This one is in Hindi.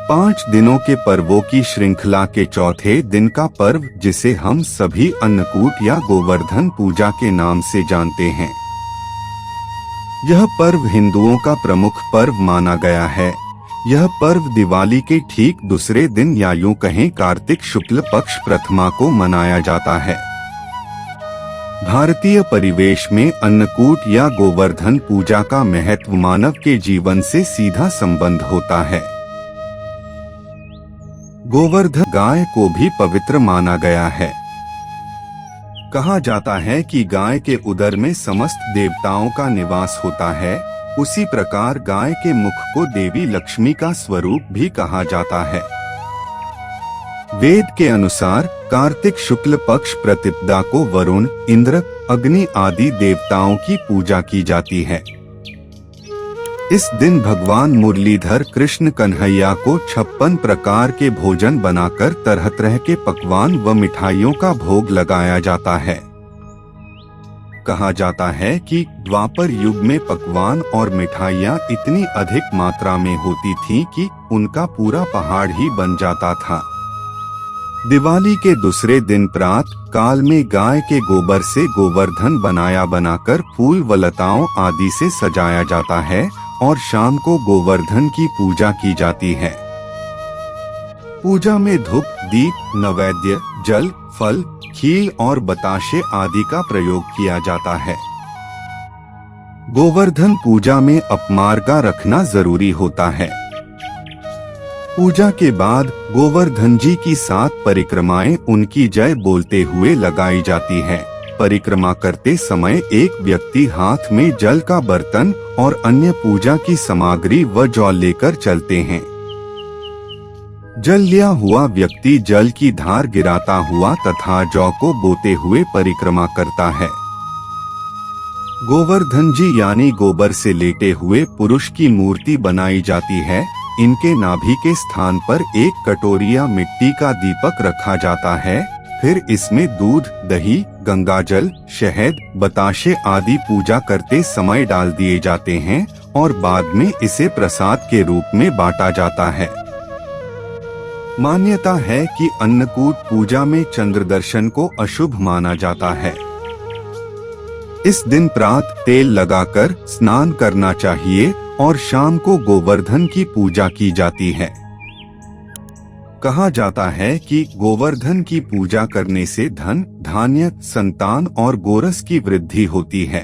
5 दिनों के पर्वों की श्रृंखला के चौथे दिन का पर्व, जिसे हम सभी अन्नकूट या गोवर्धन पूजा के नाम से जानते हैं। यह पर्व हिंदुओं का प्रमुख पर्व माना गया है। यह पर्व दिवाली के ठीक दूसरे दिन या यूं कहें कार्तिक शुक्ल पक्ष प्रथमा को मनाया जाता है। भारतीय परिवेश में अन्नकूट या गोवर्धन पूजा का महत्व मानव के जीवन से सीधा संबंध होता है। गोवर्धन गाय को भी पवित्र माना गया है। कहा जाता है कि गाय के उदर में समस्त देवताओं का निवास होता है। उसी प्रकार गाय के मुख को देवी लक्ष्मी का स्वरूप भी कहा जाता है। वेद के अनुसार कार्तिक शुक्ल पक्ष प्रतिपदा को वरुण, इंद्र, अग्नि आदि देवताओं की पूजा की जाती है। इस दिन भगवान मुरलीधर कृष्ण कन्हैया को 56 प्रकार के भोजन बनाकर तरह तरह के पकवान व मिठाइयों का भोग लगाया जाता है। कहा जाता है कि द्वापर युग में पकवान और मिठाइयाँ इतनी अधिक मात्रा में होती थीं कि उनका पूरा पहाड़ ही बन जाता था। दिवाली के दूसरे दिन प्रात काल में गाय के गोबर से गोवर्धन बनाकर फूल व लताओं आदि से सजाया जाता है और शाम को गोवर्धन की पूजा की जाती है। पूजा में धूप, दीप, नैवेद्य, जल, फल, खीर और बताशे आदि का प्रयोग किया जाता है। गोवर्धन पूजा में अपमार्गा रखना जरूरी होता है। पूजा के बाद गोवर्धन जी की 7 परिक्रमाएं उनकी जय बोलते हुए लगाई जाती है। परिक्रमा करते समय एक व्यक्ति हाथ में जल का बर्तन और अन्य पूजा की सामग्री व जौ लेकर चलते हैं। जल लिया हुआ व्यक्ति जल की धार गिराता हुआ तथा जौ को बोते हुए परिक्रमा करता है। गोवर्धन जी यानी गोबर से लेटे हुए पुरुष की मूर्ति बनाई जाती है। इनके नाभि के स्थान पर एक कटोरिया मिट्टी का दीपक रखा जाता है। फिर इसमें दूध, दही, गंगाजल, शहद, बताशे आदि पूजा करते समय डाल दिए जाते हैं और बाद में इसे प्रसाद के रूप में बांटा जाता है। मान्यता है कि अन्नकूट पूजा में चंद्र दर्शन को अशुभ माना जाता है। इस दिन प्रात तेल लगाकर स्नान करना चाहिए और शाम को गोवर्धन की पूजा की जाती है। कहा जाता है कि गोवर्धन की पूजा करने से धन, धान्य, संतान और गोरस की वृद्धि होती है।